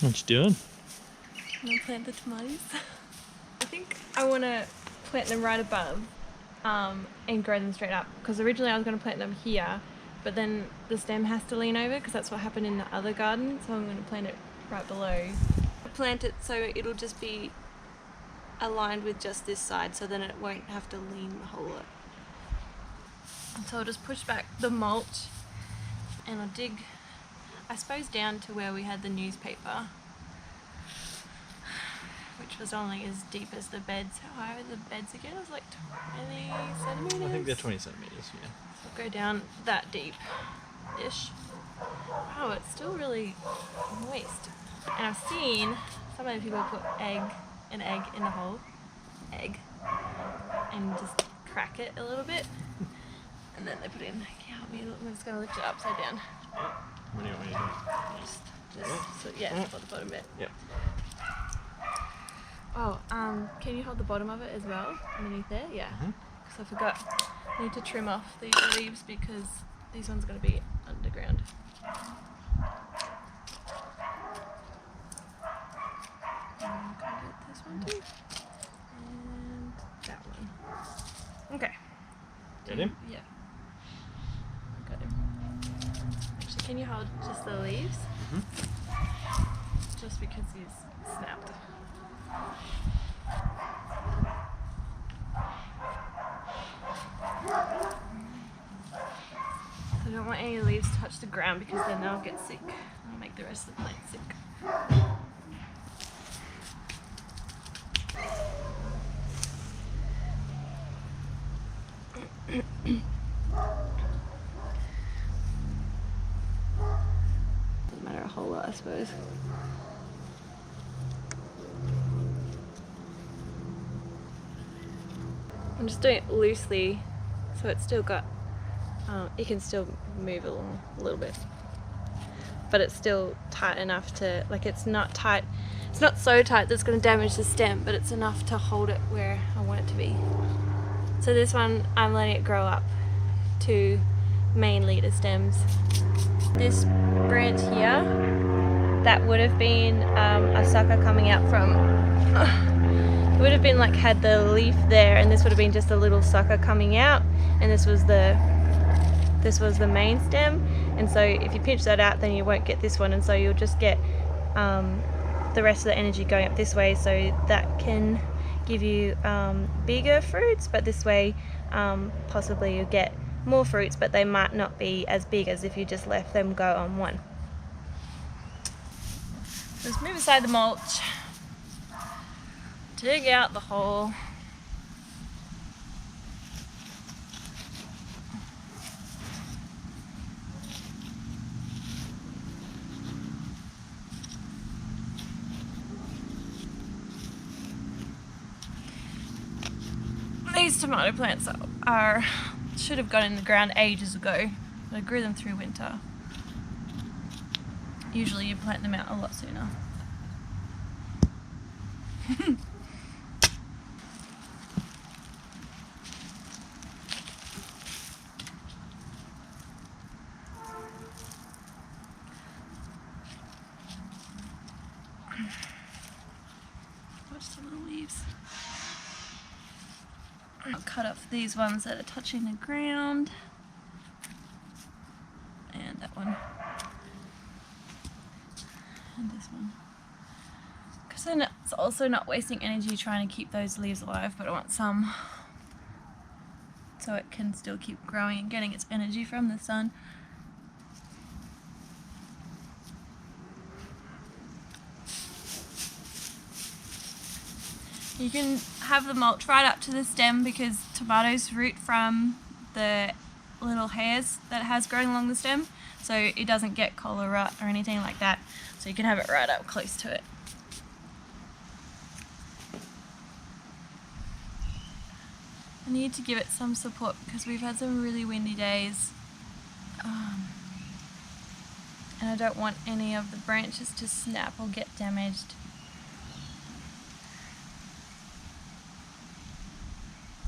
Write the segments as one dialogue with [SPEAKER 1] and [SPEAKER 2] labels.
[SPEAKER 1] What you doing?
[SPEAKER 2] I'm gonna plant the tomatoes. I think I want to plant them right above and grow them straight up, because originally I was going to plant them here, but then the stem has to lean over because that's what happened in the other garden, so I'm going to plant it right below. Plant it so it'll just be aligned with just this side, so then it won't have to lean the whole lot. So I'll just push back the mulch and I'll dig, I suppose, down to where we had the newspaper, which was only as deep as the beds. How high are the beds again? It was like 20 centimetres?
[SPEAKER 1] I think they're 20 centimetres, yeah.
[SPEAKER 2] So I'll go down that deep-ish. Wow, it's still really moist. And I've seen some of the people put an egg in the hole, and just crack it a little bit. And then they put in, I'm just going to lift it upside down.
[SPEAKER 1] What do you want me to do?
[SPEAKER 2] So yeah, for the bottom bit.
[SPEAKER 1] Yep.
[SPEAKER 2] Oh, can you hold the bottom of it as well, underneath there? Yeah. Because I forgot, I need to trim off these leaves because these ones are going to be underground. I'm going to get this one too. And that one. Okay.
[SPEAKER 1] Get him?
[SPEAKER 2] Yeah. I got him. Actually, can you hold just the leaves? Just because he's snapped. I don't want any leaves to touch the ground because then they'll get sick. I'll make the rest of the plant sick. Doesn't matter a whole lot, I suppose. I'm just doing it loosely, so it's still got, it can still move along a little bit, but it's still tight enough to, like, it's not tight, it's not so tight that it's going to damage the stem, but it's enough to hold it where I want it to be. So this one, I'm letting it grow up to main leader stems. This branch here, that would have been a sucker coming out from, it would have been like had the leaf there, and this would have been just a little sucker coming out, and this was the main stem. And so if you pinch that out, then you won't get this one, and so you'll just get the rest of the energy going up this way, so that can give you bigger fruits, but this way possibly you'll get more fruits, but they might not be as big as if you just left them go on one. Let's move aside the mulch, dig out the hole. These tomato plants should have gone in the ground ages ago, but I grew them through winter. Usually you plant them out a lot sooner. Watch the little leaves. I'll cut off these ones that are touching the ground, and that one, and this one, because then it's also not wasting energy trying to keep those leaves alive, but I want some so it can still keep growing and getting its energy from the sun. You can have the mulch right up to the stem because tomatoes root from the little hairs that it has growing along the stem, so it doesn't get collar rot or anything like that. So you can have it right up close to it. I need to give it some support because we've had some really windy days, and I don't want any of the branches to snap or get damaged.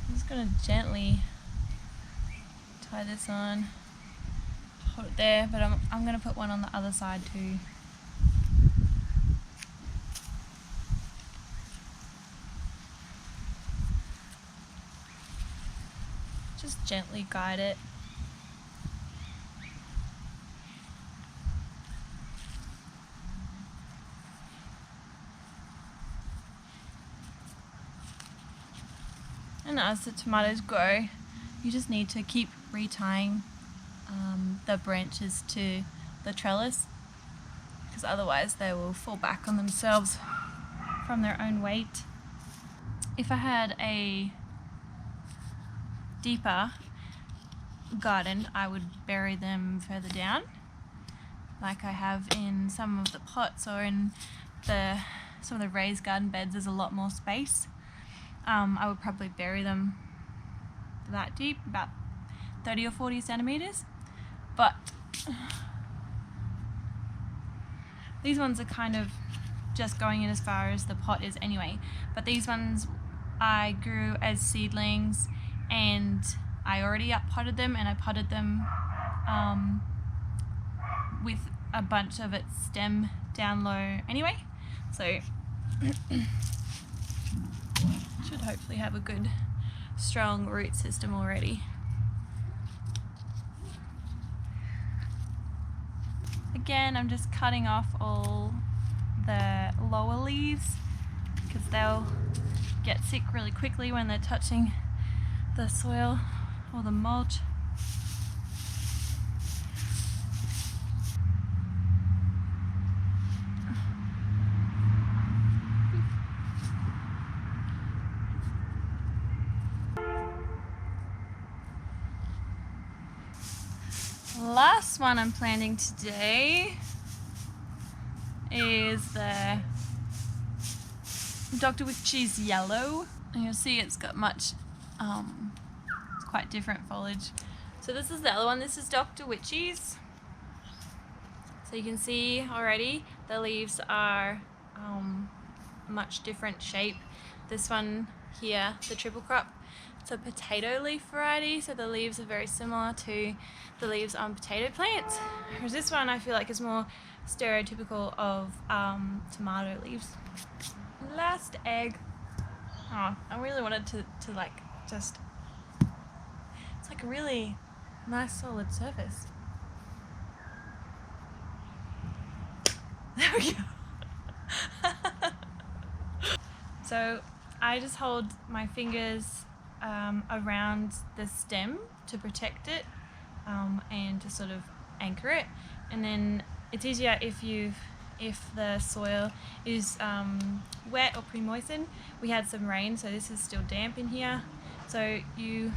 [SPEAKER 2] I'm just going to gently tie this on, hold it there, but I'm going to put one on the other side too. gently guide it. And as the tomatoes grow, you just need to keep retying the branches to the trellis, because otherwise they will fall back on themselves from their own weight. If I had a deeper garden, I would bury them further down, like I have in some of the pots, or in some of the raised garden beds. There's a lot more space. I would probably bury them that deep, about 30 or 40 centimeters. But these ones are kind of just going in as far as the pot is anyway. But these ones I grew as seedlings, and I already up-potted them, and I potted them with a bunch of its stem down low anyway. So should hopefully have a good strong root system already. Again, I'm just cutting off all the lower leaves because they'll get sick really quickly when they're touching the soil or the mulch. Last one I'm planting today is the Dr. Witch's yellow, and you'll see it's got much, it's quite different foliage. So this is the other one. This is Dr. Witch's. So you can see already the leaves are much different shape. This one here, the triple crop, it's a potato leaf variety, so the leaves are very similar to the leaves on potato plants. Whereas this one I feel like is more stereotypical of tomato leaves. Last egg. Oh, I really wanted to like just, it's like a really nice solid surface. There we go. So I just hold my fingers around the stem to protect it and to sort of anchor it, and then it's easier if the soil is wet or pre-moistened. We had some rain, so this is still damp in here, so you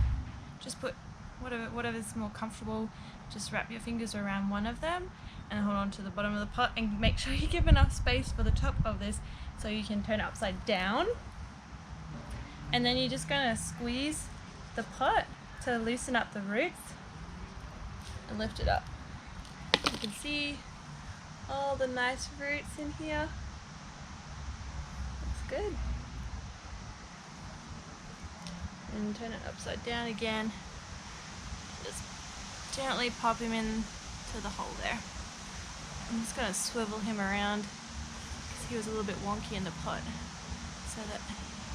[SPEAKER 2] just put whatever's more comfortable. Just wrap your fingers around one of them and hold on to the bottom of the pot, and make sure you give enough space for the top of this so you can turn it upside down. And then you're just going to squeeze the pot to loosen up the roots and lift it up. You can see all the nice roots in here. Looks good. And turn it upside down again. Just gently pop him in to the hole there. I'm just going to swivel him around because he was a little bit wonky in the pot, so that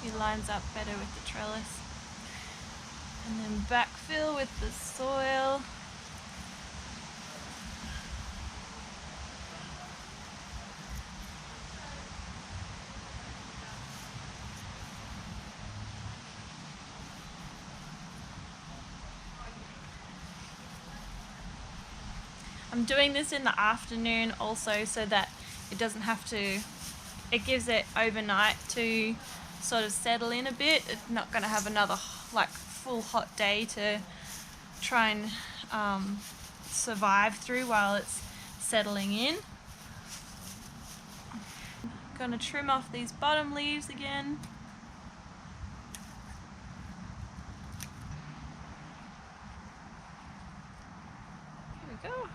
[SPEAKER 2] he lines up better with the trellis. And then backfill with the soil. I'm doing this in the afternoon also so that it doesn't have to, it gives it overnight to sort of settle in a bit. It's not going to have another like full hot day to try and survive through while it's settling in. I'm going to trim off these bottom leaves again. Here we go.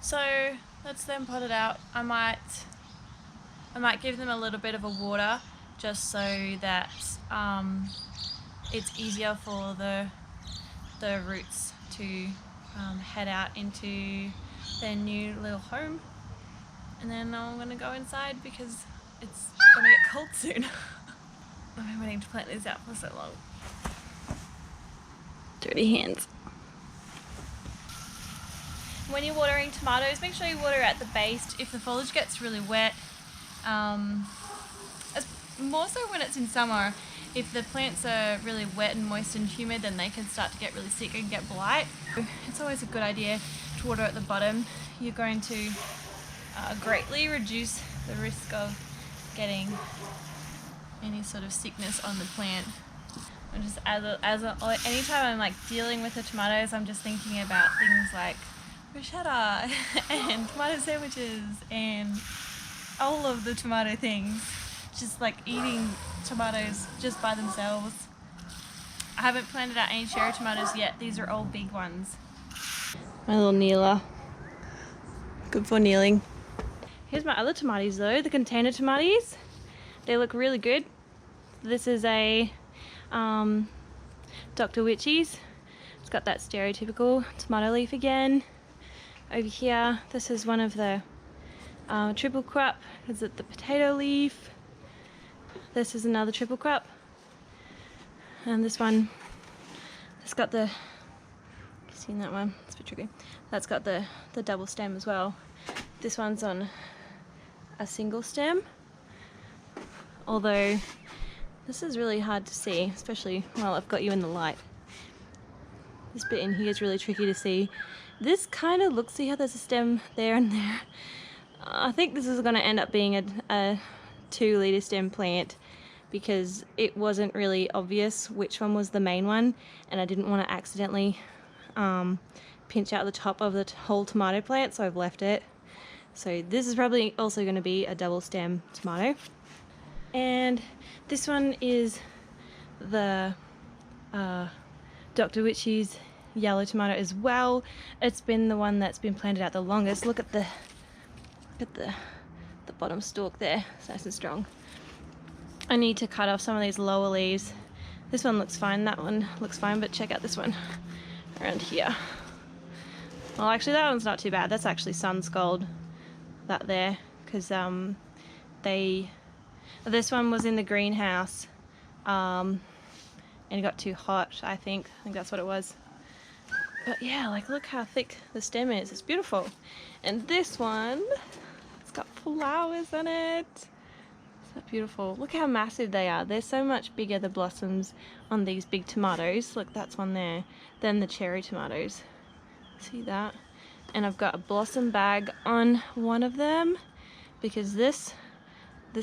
[SPEAKER 2] So that's them potted out. I might give them a little bit of a water just so that it's easier for the roots to head out into their new little home. And then I'm going to go inside because it's going to get cold soon. I've been waiting to plant these out for so long. Dirty hands. When you're watering tomatoes, make sure you water at the base if the foliage gets really wet. More so when it's in summer. If the plants are really wet and moist and humid, then they can start to get really sick and get blight. It's always a good idea to water at the bottom. You're going to greatly reduce the risk of getting any sort of sickness on the plant. I'm just anytime I'm like dealing with the tomatoes, I'm just thinking about things like bruschetta and tomato sandwiches and all of the tomato things. Just like eating tomatoes just by themselves. I haven't planted out any cherry tomatoes yet. These are all big ones. My little kneeler. Good for kneeling. Here's my other tomatoes though, the container tomatoes. They look really good. This is a Dr. Witchy's. It's got that stereotypical tomato leaf again. Over here, this is one of the triple crop. Is it the potato leaf? This is another triple crop. And this one, it's got the, you seen that one? It's a bit tricky. That's got the double stem as well. This one's on a single stem. Although, this is really hard to see, especially while I've got you in the light. This bit in here is really tricky to see. This kind of looks, see how there's a stem there and there? I think this is going to end up being a 2-litre stem plant because it wasn't really obvious which one was the main one, and I didn't want to accidentally pinch out the top of the whole tomato plant, so I've left it. So this is probably also going to be a double stem tomato. And this one is the Dr. Witchy's yellow tomato as well. It's been the one that's been planted out the longest. Look at the bottom stalk there, it's nice and strong. I need to cut off some of these lower leaves. This one looks fine, that one looks fine, but check out this one around here. Well, actually that one's not too bad. That's actually sun scald, that there, because this one was in the greenhouse and it got too hot, I think that's what it was. But yeah, like look how thick the stem is, it's beautiful. And this one, it's got flowers on it. Is that beautiful? Look how massive they are. They're so much bigger, the blossoms on these big tomatoes. Look, that's one there, than the cherry tomatoes. See that? And I've got a blossom bag on one of them because this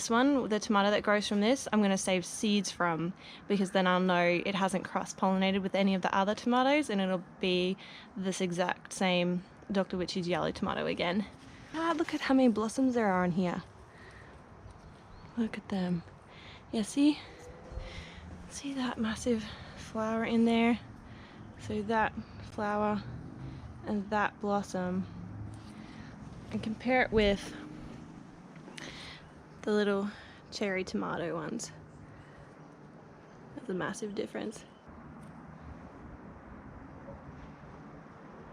[SPEAKER 2] one, the tomato that grows from this, I'm going to save seeds from, because then I'll know it hasn't cross-pollinated with any of the other tomatoes and it'll be this exact same Dr. Witchy's yellow tomato again. Ah, look at how many blossoms there are in here. Look at them. Yeah, see that massive flower in there? So that flower and that blossom, and compare it with the little cherry tomato ones. That's a massive difference.